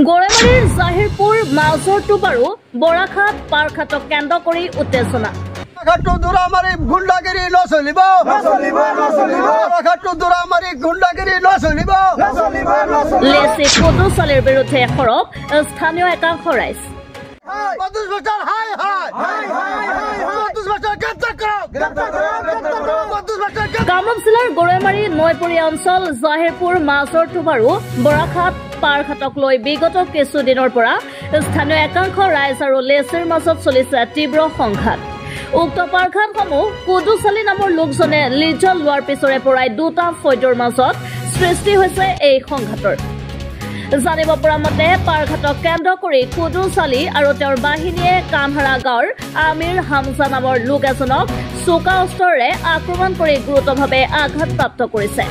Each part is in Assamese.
গড়েমাৰীৰ জাহিৰপুৰ মাজৰ টুবাৰু বৰাঘাট পাৰঘাটক কেন্দ্ৰ কৰি উত্তেজনা। লেচি কুদুচালিৰ বিৰুদ্ধে সৰব স্থানীয় একাংশ ৰাইজ। কামৰূপ জিলাৰ গড়েমাৰী নৈপৰীয়া অঞ্চল জাহিৰপুৰ মাজৰ টুবাৰু বৰাঘাট পাৰঘাটক লৈ বিগত কিছুদিনৰ পৰা স্থানীয় একাংশ ৰাইজ আৰু লেচিৰ মাজত চলিছে তীব্ৰ সংঘাত। উক্ত পাৰঘাটসমূহ কুদুচালি নামৰ লোকজনে লিজল লোৱাৰ পিছৰে পৰাই দুটা ফৈদৰ মাজত সৃষ্টি হৈছে এই সংঘাতৰ। জানিব পৰা মতে পাৰঘাটক কেন্দ্ৰ কৰি কুদুচালি আৰু তেওঁৰ বাহিনীয়ে কামহাৰা গাঁৱৰ আমিৰ হামজা নামৰ লোক এজনক চোকা অস্ত্ৰৰে আক্ৰমণ কৰি গুৰুতৰভাৱে আঘাতপ্ৰাপ্ত কৰিছে।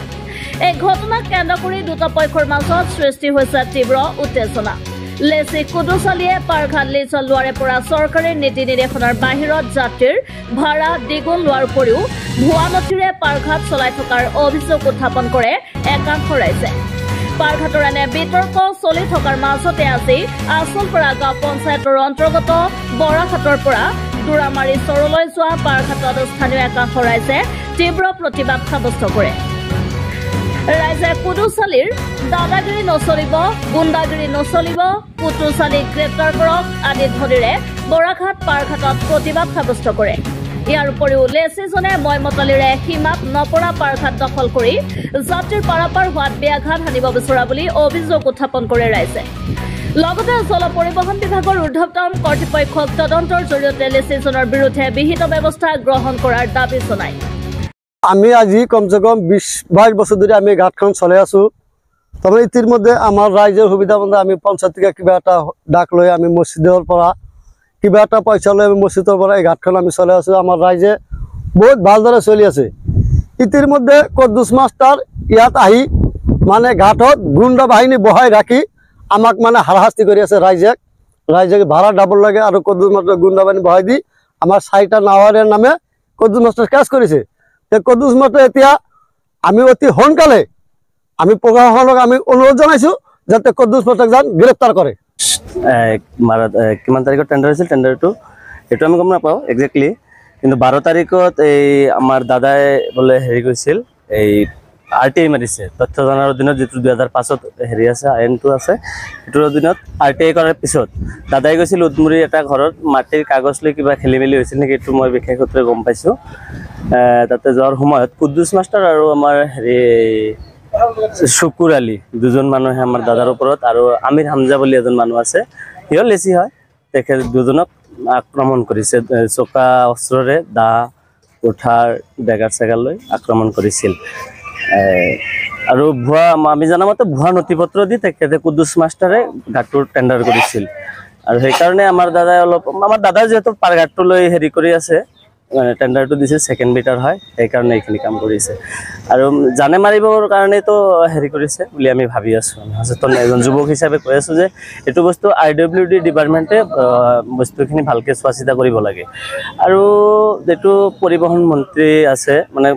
এই ঘটনাক কেন্দ্ৰ কৰি দুটা পক্ষৰ মাজত সৃষ্টি হৈছে তীব্ৰ উত্তেজনা। লেচি কুদুচালিয়ে পাৰঘাট লিজল লোৱাৰে পৰা চৰকাৰী নীতি নিৰ্দেশনাৰ বাহিৰত যাত্ৰীৰ ভাড়া দ্বিগুণ লোৱাৰ উপৰিও ভুৱা নথিৰে পাৰঘাট চলাই থকাৰ অভিযোগ উত্থাপন কৰে একাংশ ৰাইজে। পাৰঘাটৰ এনে বিতৰ্ক চলি থকাৰ মাজতে আজি আচলপাৰা গাঁও পঞ্চায়তৰ অন্তৰ্গত বৰাঘাটৰ পৰা দুৰামাৰী চৰলৈ যোৱা পাৰঘাটত স্থানীয় একাংশ ৰাইজে তীব্ৰ প্ৰতিবাদ সাব্যস্ত কৰে। ৰাইজে কুদুচালিৰ দাদাগিৰি নচলিব, গুণ্ডাগিৰি নচলিব, কুদুচালিক গ্ৰেপ্তাৰ কৰক আদি ধ্বনিৰে বৰাঘাট পাৰঘাটত প্ৰতিবাদ সাব্যস্ত কৰে। ইয়াৰ উপৰিও লেচিজনে ময়মতলিৰে সীমাত নপৰা পাৰঘাট দখল কৰি যাত্ৰীৰ পাৰাপাৰ হোৱাত ব্যাঘাত সানিব বিচৰা বুলি অভিযোগ উত্থাপন কৰে ৰাইজে। লগতে জল পৰিবহণ বিভাগৰ ঊৰ্ধ্বতম কৰ্তৃপক্ষক তদন্তৰ জৰিয়তে লেচিজনৰ বিৰুদ্ধে বিহিত ব্যৱস্থা গ্ৰহণ কৰাৰ দাবী জনায়। আমি আজি কমসে কম 20-22 বছর ধরে আমি ঘাটখন চলে আছো। তবে ইতিমধ্যে আমার রাইজের সুবিধা মধ্যে আমি পঞ্চায়েত থেকে কিবা একটা ডাক লৈ আমি মসজিদের পৰা কিবা একটা পয়সা লৈ আমি মসজিদেৰ পৰা এই ঘাটখন আমি চলে আছো। আমাৰ ৰাইজে বহুত ভালদৰে চলি আছে। ইতিমধ্যে কদ্দুস মাস্টার ইয়াত আহি মানে ঘাটত গুণ্ডা বাহিনী বহাই রাখি আমাক মানে হাৰাশাস্তি কৰি আছে। ৰাইজে ভাড়া ডাবল লাগে আৰু কদ্দুস মাস্টাৰ গুণ্ডা বাহিনী বহাই দি আমাৰ 4টা নাৱাৰীৰ নামে কদ্দুস মাস্টাৰ কেছ কৰিছে। কদ্দুস মাস্টাৰ এতিয়া আমি অতি সোনকালে আমি প্ৰশাসনক আমি অনুৰোধ জনাইছো যাতে কদ্দুস মাস্টাৰক যান গ্ৰেপ্তাৰ কৰে। কিমান তাৰিখত টেণ্ডাৰ হৈছিল, টেণ্ডাৰটো সেইটো আমি গম নাপাওঁ একজেক্টলি, কিন্তু 12 তাৰিখত এই আমাৰ দাদাই বোলে হেৰি কৰিছিল, এই RTI মাৰিছে তথ্য জনাৰ অধীনত, যিটো 2005ত হেৰি আছে আইনটো আছে, সেইটোৰ অধীনত RTI কৰাৰ পিছত দাদাই গৈছিল উদমুৰি এটা ঘৰত মাটিৰ কাগজ লৈ কিবা খেলি মেলি হৈছিল নেকি, এইটো মই বিশেষ সূত্ৰে গম পাইছোঁ। তাতে যোৱাৰ সময়ত কুদ্দুছ মাষ্টাৰ আৰু আমাৰ হেৰি শুকুৰ আলী দুজন মানুহে আমাৰ দাদাৰ ওপৰত আৰু আমিৰ হামজা বুলি এজন মানুহ আছে, সিও লেচি হয়, তেখেত দুজনক আক্ৰমণ কৰিছে। চোকা অস্ত্ৰৰে দা উঠাৰ বেগাৰ চেগাৰ লৈ আক্ৰমণ কৰিছিল। আৰু ভুৱা আমি জনামতে ভুৱা নথি পত্ৰ দি তেখেতে কুদ্দুছ মাষ্টাৰে ঘাটটোৰ টেণ্ডাৰ কৰিছিল। আৰু সেইকাৰণে আমাৰ দাদাই যিহেতু পাৰঘাটটো লৈ হেৰি কৰি আছে, টেণ্ডাৰটো দিছে, ছেকেণ্ড বিটাৰ হয়, সেইকাৰণে এইখিনি কাম কৰিছে। আৰু জানে মাৰিবৰ কাৰণেতো হেৰি কৰিছে বুলি আমি ভাবি আছোঁ। আমি সচেতন এজন যুৱক হিচাপে কৈ আছোঁ যে এইটো বস্তু IWD ডিপাৰ্টমেণ্টে বস্তুখিনি ভালকৈ চোৱা চিতা কৰিব লাগে। আৰু যিটো পৰিবহণ মন্ত্ৰী আছে মানে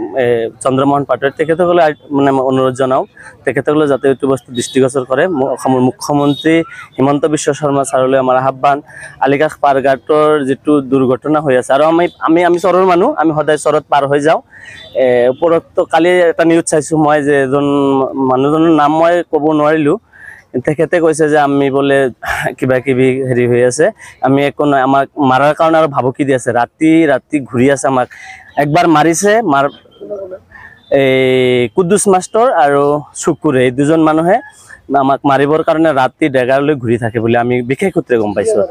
চন্দ্ৰমোহন পাটোৱাৰী, তেখেতসকলে মানে অনুৰোধ জনাওঁ তেখেতসকলে যাতে এইটো বস্তু দৃষ্টিগোচৰ কৰে। অসমৰ মুখ্যমন্ত্ৰী হিমন্ত বিশ্ব শৰ্মা ছাৰলৈ আমাৰ আহ্বান, আলিকাষ পাৰঘাটৰ যিটো দুৰ্ঘটনা হৈ আছে, আৰু আমি চৰৰ মানুহ, আমি সদায় চৰত পাৰ হৈ যাওঁ। ওপৰতো কালি এটা নিউজ চাইছোঁ মই, যে এজন মানুহজনৰ নাম মই ক'ব নোৱাৰিলোঁ, তেখেতে কৈছে যে আমি বোলে কিবা কিবি হেৰি হৈ আছে, আমি একো নহয়, আমাক মাৰাৰ কাৰণে আৰু ভাবুকি দি আছে, ৰাতি ঘূৰি আছে, আমাক একবাৰ মাৰিছে। এই কুদ্দুছ মাষ্টৰ আৰু শুকুৰে, এই দুজন মানুহে আমাক মাৰিবৰ কাৰণে ৰাতি ডেগাৰ লৈ ঘূৰি থাকে বুলি আমি বিশেষ সূত্ৰে গম পাইছোঁ।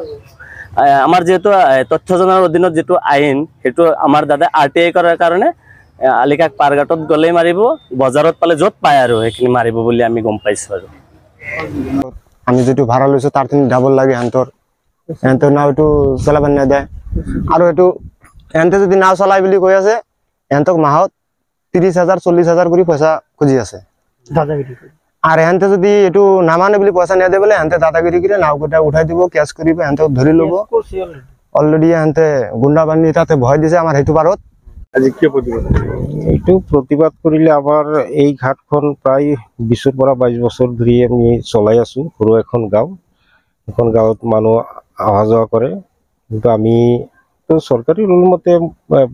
আমাৰ যিহেতু তথ্য জনাৰ অধীনত যিটো আইন, সেইটো আমাৰ দাদাই RTI কৰাৰ কাৰণে আলিকাষ পাৰঘাটত গ'লেই মাৰিব, বজাৰত পালে য'ত পায় আৰু সেইখিনি মাৰিব বুলি আমি গম পাইছোঁ। আৰু আমি যিটো ভাড়া লৈছোঁ তাৰ ডাবল লাগে, সিহঁতৰ নাওটো চলাব নেদে। আৰু সেইটো সিহঁতে যদি নাও চলাই বুলি কৈ আছে, সিহঁতক মাহত 30,000 40,000 কৰি পইচা খুজি আছে। আর এনতে যদি এটু নামানে বলে পয়সা নিয়ে দেবে এনতে দাদাগিরি করে নাওটা উঠাই দিব, ক্যাশ করিবে, এনতে ধরে লব। অলরেডি এনতে গুন্ডা বাহিনী তাতে ভয় দিছে আমার হেতু পারত। আজি কি প্রতিবাদ? এইটো প্রতিবাদ করিলে আমার এই ঘাটখন প্রায় 20 পৰা 22 বছৰ ধৰে আমি চলাই আছো। সৰু এখন গাঁও এখন গাঁৱত মানুহ অহা যোৱা কৰে কিন্তু আমি তো চৰকাৰী ৰুল মতে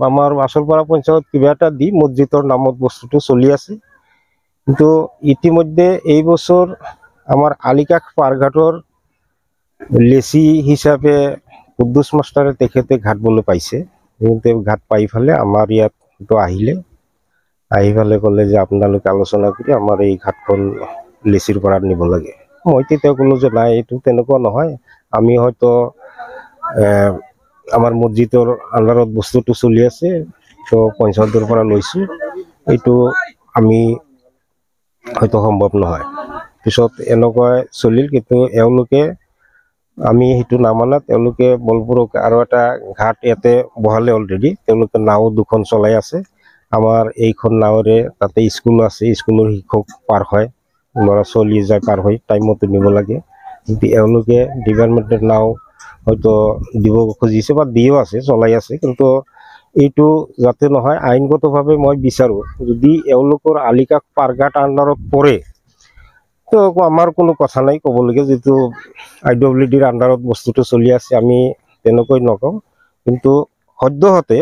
আমাৰ মাছৰপাৰা পঞ্চায়ত কিবা এটা দি মছজিদৰ নামত বস্তুটো চলি আছে কিন্তু ইতিমধ্যে এই বছৰ আমাৰ আলিকাষ পাৰঘাটৰ লেচি হিচাপে কুদ্দুছ মাষ্টাৰে তেখেতে ঘাট বলে পাইছে কিন্তু ঘাট পাই ফেলে আমাৰ ইয়াত তো আহিলে আহি ফেলে ক'লে যে আপোনালোকে আলোচনা কৰি আমাৰ এই ঘাটখন লেচিৰ পৰা নিব লাগে মই তেতিয়া ক'লো যে নাই এইটো তেনেকুৱা নহয় আমি হয়তো আমাৰ মছজিদৰ আণ্ডাৰত বস্তুটো চলি আছে তো পঞ্চায়তৰ পৰা লৈছো এইটো আমি হয়তো সম্ভৱ নহয় পিছত এনেকুৱা চলিল কিন্তু এওঁলোকে আমি সেইটো নামানাত তেওঁলোকে বলপূৰক আৰু এটা ঘাট ইয়াতে বহালে অলৰেডি তেওঁলোকে নাও দুখন চলাই আছে আমাৰ এইখন নাৱেৰে তাতে স্কুল আছে স্কুলৰ শিক্ষক পাৰ হয় ল'ৰা ছোৱালী যায় পাৰ হৈ টাইমতো নিব লাগে কিন্তু এওঁলোকে ডিপাৰ্টমেণ্টেৰ নাও হয়তো দিব খুজিছে বা দিও আছে চলাই আছে কিন্তু এইটো যাতে নহয় আইনগতভাৱে মই বিচাৰো যদি এওঁলোকৰ আলিকাষ পাৰঘাট আণ্ডাৰত পৰে তো আমাৰ কোনো কথা নাই ক'বলগীয়া যেটো আইডব্লিউডিৰ আণ্ডাৰত বস্তুটো চলি আছে আমি তেনেকৈ নকওঁ কিন্তু সদ্যহতে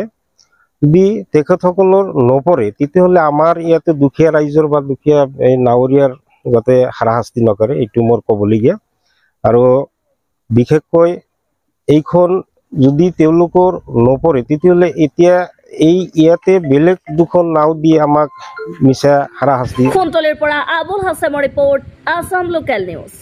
যদি তেখেতসকলৰ নপৰে তেতিয়াহ'লে আমাৰ ইয়াতে দুখীয়া ৰাইজৰ বা দুখীয়া এই নাৱৰীয়াৰ যাতে হাৰাশাস্তি নকৰে এইটো মোৰ ক'বলগীয়া আৰু বিশেষকৈ এইখন যদি তেওঁলোকৰ নপৰে তেতিয়াহ'লে এতিয়া এই ইয়াতে বেলেগ দুখন নাও দি আমাক মিছা হাৰাশাস্তি কুন্তলিৰ পৰা আবুল হাছেমৰ ৰিপৰ্ট আসাম লোকেল নিউজ।